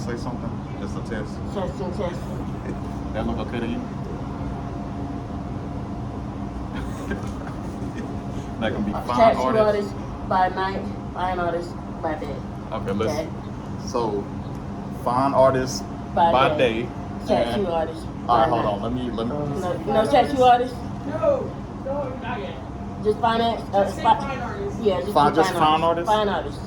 say something? It's a test. Testing. That look okay to you? That can be fine Tattoo artist by night, fine artist by day. Okay, listen. So, fine artist by day. Tattoo artist. All right, hold on. Let me. No tattoo artist. No, not yet. Just finance. Just fine artist. Yeah, just fine artist. Fine artist.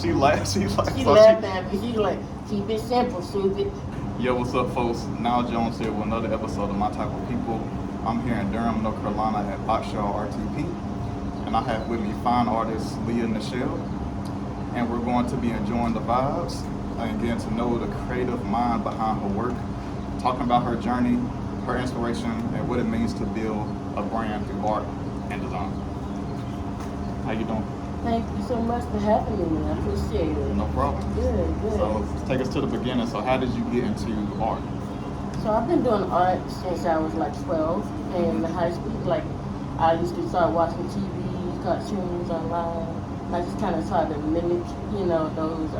She laughed. She laughed at me. She's like, keep it simple, stupid. Yo, what's up, folks? Now Jones here with another episode of My Type of People. I'm here in Durham, North Carolina at Boxshaw RTP, and I have with me fine artist Liyah Nichelle, and we're going to be enjoying the vibes and getting to know the creative mind behind her work, talking about her journey, her inspiration, and what it means to build a brand through art and design. How you doing? Thank you so much for having me. I appreciate it. No problem. Good. So take us to the beginning. So how did you get into art? So I've been doing art since I was like 12 in high school. Like I used to start watching TV, cartoons online. I just kind of tried to mimic, those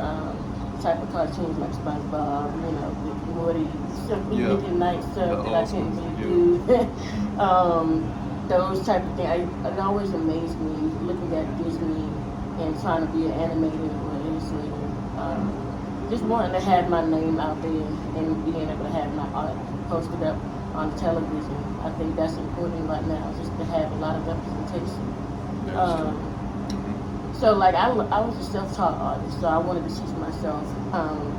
type of cartoons like SpongeBob, Rick and Morty, Simply Nick and Night stuff that I couldn't really do. Those type of things. It always amazed me looking at Disney and trying to be an animator or an illustrator. Just wanting to have my name out there and being able to have my art posted up on television. I think that's important right now, just to have a lot of representation. So like I was a self-taught artist, so I wanted to teach myself.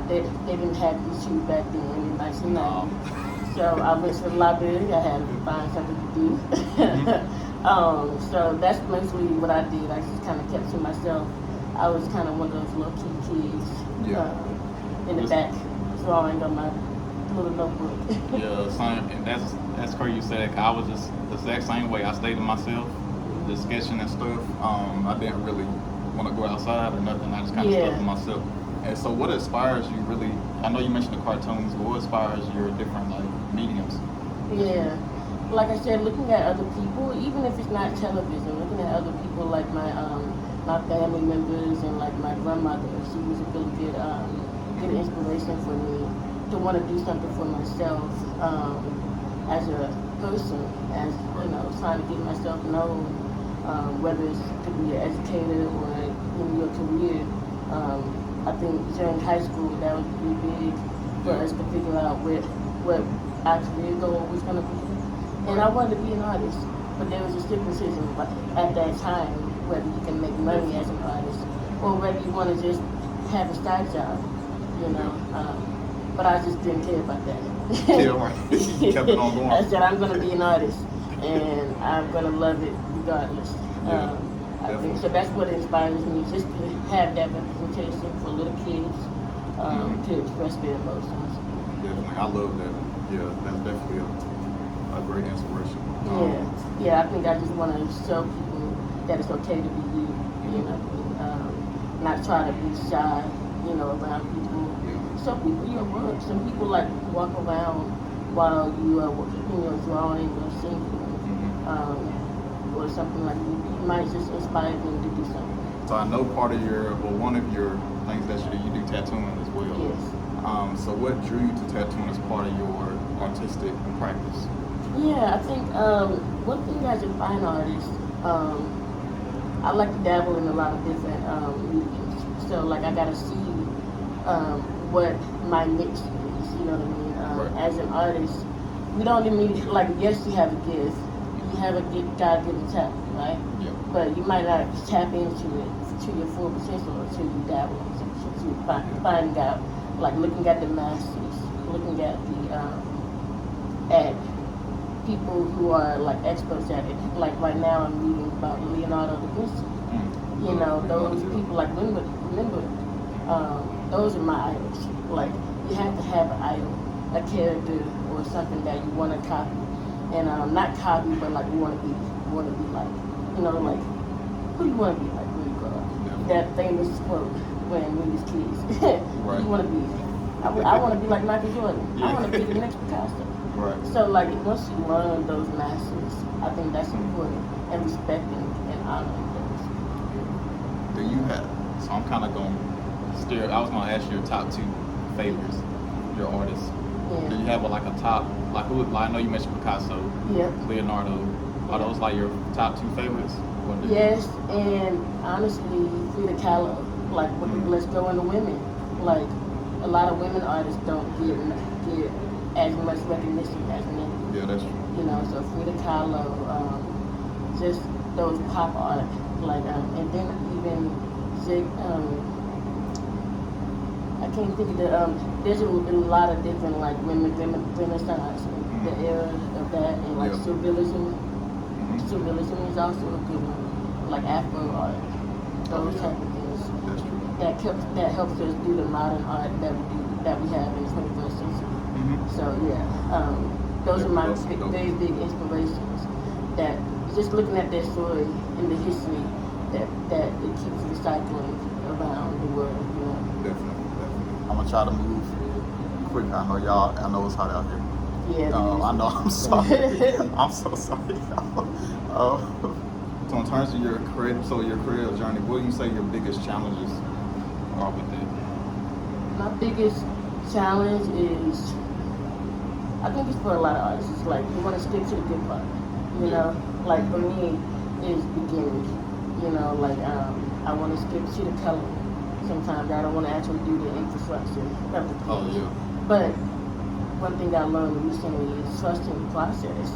They didn't have YouTube back then in 1990. So I went to the library. I had to find something to do. So that's basically what I did. I just kind of kept to myself. I was kind of one of those low-key kids in the back, drawing on my little notebook. Yeah, same. And that's crazy you said. I was just the exact same way. I stayed to myself, just sketching and stuff. I didn't really want to go outside or nothing. I just kind of stuck to myself. And so what inspires you really? I know you mentioned the cartoons, but what inspires your different mediums? Yeah, like I said, looking at other people, even if it's not television, looking at other people like my family members and like my grandmother, she was a really good inspiration for me to want to do something for myself as a person, as trying to get myself known, whether it's to be an educator or in your career. I think during high school that was pretty big for us to figure out what our career goal was going to be. And I wanted to be an artist, but there was a stigmatism at that time whether you can make money as an artist or whether you want to just have a side job, But I just didn't care about that. You kept it on going. I said I'm going to be an artist and I'm going to love it regardless. I think so. That's what inspires me, just to have that representation for little kids to express their emotions. Definitely, I love that. Yeah, that's definitely a great inspiration. I think I just want to show people that it's okay to be you. Not try to be shy, around people. Some people your work. Some people like walk around while you are drawing or singing. Or something like that. You might just inspire them to do something. So I know one of your things that you do tattooing as well. Yes. So what drew you to tattooing as part of your artistic practice? Yeah, I think one thing as a fine artist, I like to dabble in a lot of different mediums. So like I gotta see what my niche is, you know what I mean? Right. As an artist, we don't even yes, you have a gift. You have a God-given talent, right? Yeah. But you might not tap into it to your full potential until you dabble into finding out, like looking at the masses, looking at at people who are like experts at it. Like right now, I'm reading about Leonardo da Vinci. Those people. Like remember, those are my idols. Like you have to have an idol, a character, or something that you want to copy. And not copy, but like you want to be like, like who you want to be like when you grow up. That famous quote when we was kids. Right. You want to be. I want to be like Michael Jordan. I want to be the next Picasso. Right. So like once you learn those masters, I think that's important, and respecting and honoring those. Do you have? So I'm kind of going to still, I was gonna ask you your top 2 favorites, your artists. Yeah. Do you have like a top, like who? Like I know you mentioned Picasso, Yep. Leonardo. Are those like your top 2 favorites? Or do you- Yes, and honestly, Frida Kahlo, like let's go into women. Like a lot of women artists don't get as much recognition as men. Yeah, that's true. You know, so Frida Kahlo, just those pop art, like, and then even Jake, I can't think of the, there's a lot of different, like, Renaissance, the era of that, and like Yeah. Surrealism. Surrealism is also a good one, like Afro art, those type of things. That's true. That helps us do the modern art that we have in the 21st century. So yeah, those are my very big inspirations. That just looking at their story and the history, that it keeps recycling around the world. You know. Definitely. I'm gonna try to move quick. I know it's hot out here. Yeah. I know. I'm sorry. I'm so sorry. So in terms of your career journey, what do you say your biggest challenges are with it? My biggest challenge is, I think it's for a lot of artists, it's like you want to stick to the good part. You know, like for me, is beginning. You know, like I want to skip to the color. Sometimes I don't want to actually do the infrastructure of the piece. Oh yeah. But one thing I learned recently is trusting the process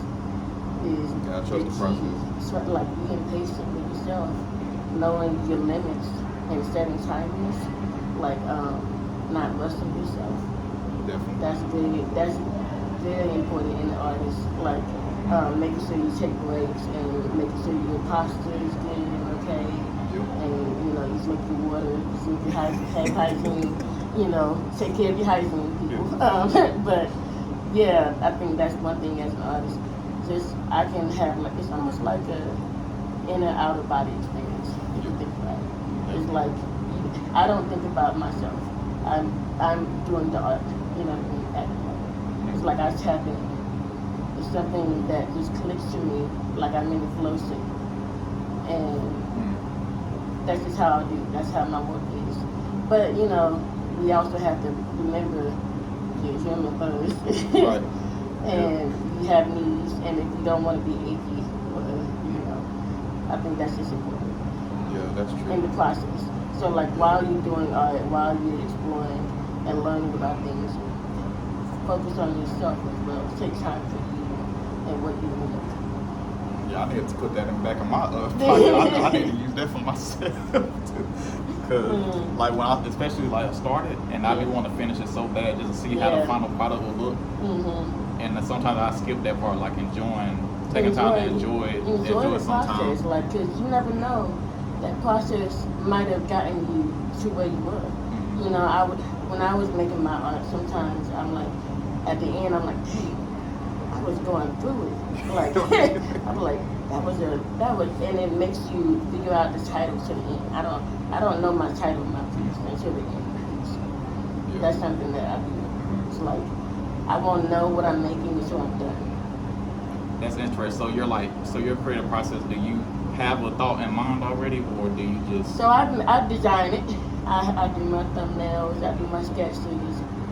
is Yeah, I trust the process. So, like being patient with yourself, knowing your limits and setting timers, like not rushing yourself. Definitely. That's very important in the artist. Like making sure you take breaks and making sure your posture is good and okay. And you know, you drink your water, you drink your hygiene, you know, take care of your hygiene, people. But yeah, I think that's one thing as an artist. Just I can have like, it's almost like a inner outer body experience if you think about it. It's like I don't think about myself. I'm doing the art, you know what I mean? It's like I tap in. It's something that just clicks to me, like I'm in the flow state. And that's just how I do. That's how my work is. But you know, we also have to remember you're human first. Right. And you have needs, and if you don't want to be achy, you know, I think that's just important. Yeah, that's true. In the process. So like while you're doing art, while you're exploring and learning about things, focus on yourself as well. Take time for you and what you need. Yeah, I need to put that in the back of my pocket. I need to use that for myself too. Cause like when especially like I started, and I didn't want to finish it so bad just to see how the final product will look. And then sometimes I skip that part, like taking time to enjoy the sometimes. process, like, cause you never know, that process might have gotten you to where you were. You know, when I was making my art, sometimes I'm like, at the end, I'm like, dang, I was going through it. Like, I'm like, that was, and it makes you figure out the title to the end. I don't know my title of my piece until the end of the piece. Yeah. That's something that I do. It's like, I won't know what I'm making until I'm done. That's interesting. So your creative process, do you have a thought in mind already, or do you just? So I design it. I do my thumbnails. I do my sketches.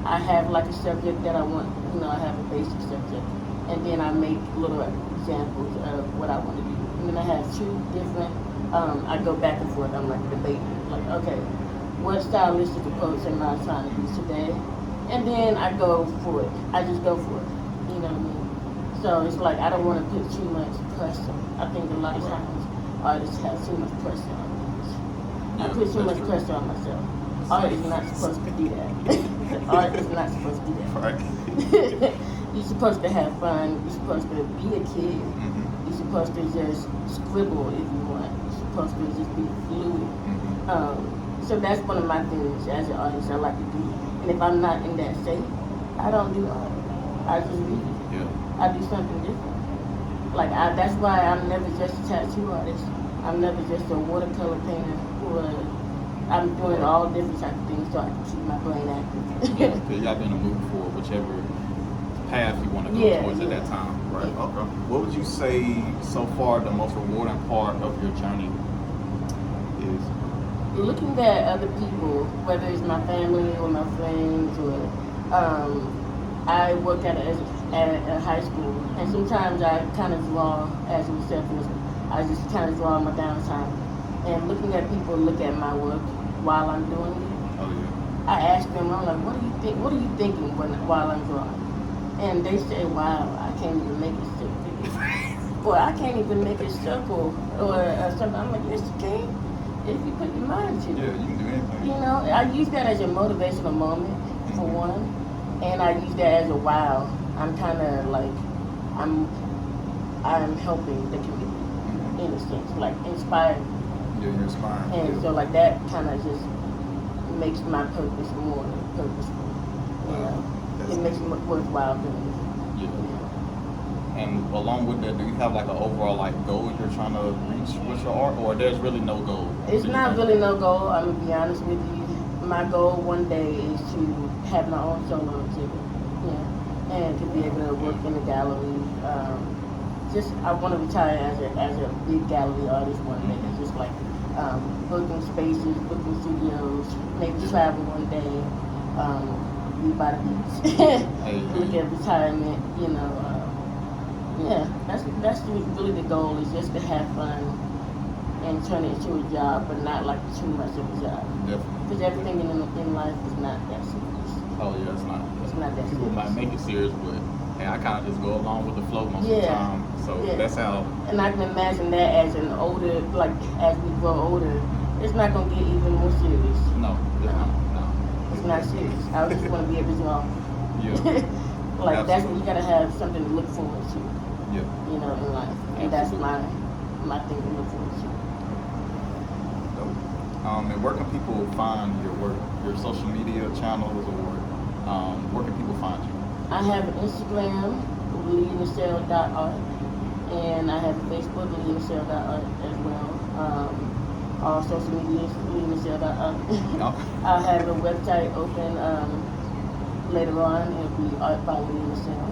I have like a subject that I want. You know, I have a basic subject, and then I make little examples of what I want to do. And then I have 2 different. I go back and forth. I'm like debating. Like, okay, what stylistic approach am I trying to do today? And then I go for it. I just go for it. You know what I mean? So it's like I don't want to put too much pressure. I think a lot of times artists have too much pressure on things. I put too much pressure on myself. Art is not supposed to do that. Art is not supposed to do that. Right. You're supposed to have fun. You're supposed to be a kid. You're supposed to just scribble if you want. You're supposed to just be fluid. So that's one of my things as an artist I like to do. And if I'm not in that state, I don't do art. I just read. Yeah. I do something different. Like that's why I'm never just a tattoo artist. I'm never just a watercolor painter. Or I'm doing all different types of things so I can keep my brain active. Yeah, because y'all been in the mood for whichever path you want to go towards at that time. Right. Okay. What would you say so far the most rewarding part of your journey is? looking at other people, whether it's my family or my friends, or I work at a high school, and sometimes I kind of draw as a receptionist. I just kind of draw my downtime, and looking at people look at my work while I'm doing it. Oh yeah. I ask them, I'm like, what do you think? What are you thinking while I'm drawing? And they say, wow, I can't even make a circle. Or I can't even make a circle or something. I'm like, yes, you can. If you put your mind to it. Yeah, you can do anything. You know, I use that as a motivational moment, for one. And I use that as a wow. I'm kind of like, I'm helping the community, in a sense, like inspiring. Yeah, you're inspiring. And so like that kind of just makes my purpose more purposeful. You know, it makes it worthwhile doing it. Yeah. And along with that, do you have like an overall like goal you're trying to reach with your art, or there's really no goal? It's not really no goal. I'm gonna be honest with you. My goal one day is to have my own solo exhibit, and to be able to work in a gallery. I want to retire as a big gallery artist one day. Just like booking spaces, booking studios, maybe travel one day, be by the beach, look at retirement. You know, that's really the goal, is just to have fun and turn it into a job, but not like too much of a job. Definitely. Because everything in life is not that serious. Oh yeah, it's not. It's not that People serious. might make it serious, but hey, I kind of just go along with the flow most of the time. So that's how. And I can imagine that as an older, like as we grow older, it's not gonna get even more serious. No, it's not. No. It's not serious. I just want to be able to draw. Yeah. Like that's what you gotta have something to look forward to. Yeah. You know, in life, and that's my thing to look forward to. And where can people find your work, your social media channels, or where can people find you? I have an Instagram, LiyahNichelle.art, and I have a Facebook, LiyahNichelle.art as well. All social media is LiyahNichelle.art. I'll have a website open later on. It'll be Art by Liyah Nichelle.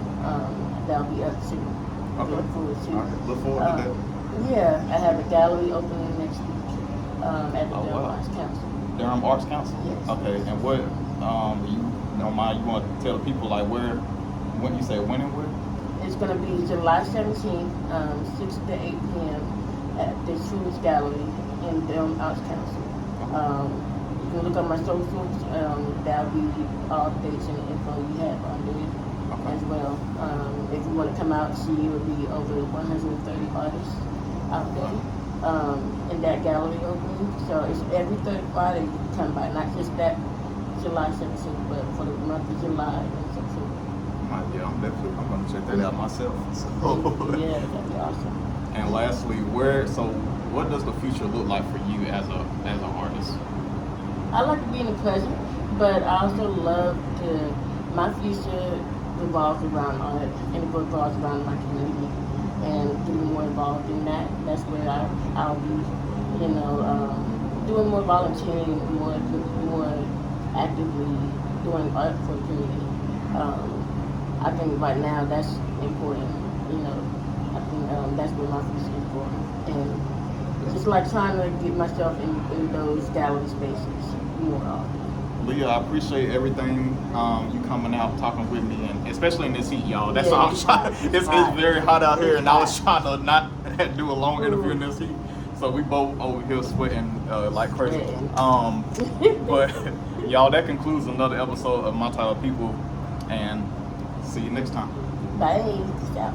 That'll be up soon. Okay. Look forward to. All right. Look forward to that. Yeah, I have a gallery opening next week at the Durham Arts Council. Durham Arts Council? Yes. Okay, and what, you want to tell people like where, when you say when and where? It's going to be July 17th, 6 to 8 p.m. at the Truist Gallery in Durham Arts Council. You can look on my socials. That'll be all the dates and info you have under it as well. If you want to come out and see, it will be over 130 artists out there in that gallery opening. So it's every third Friday you can come by, not just that July 17th, but for the month of July and September. Yeah, I'm going to check that out myself. So. Yeah, that'd be awesome. And lastly, what does the future look like for you as an artist? I like to be in the present, but I also love my future revolves around art, and it revolves around my community, and getting more involved in that. That's where I'll be, doing more volunteering, more actively doing art for the community. I think right now that's important. I think that's where my future is going, and just like trying to get myself in those gallery spaces more often. Liyah, I appreciate everything, you coming out, talking with me, and especially in this heat, y'all. That's all I'm trying. It's very hot out here, and I was trying to not do a long interview in this heat. So we both over here sweating like crazy. But y'all, that concludes another episode of My Type of People, and see you next time. Bye. Peace out.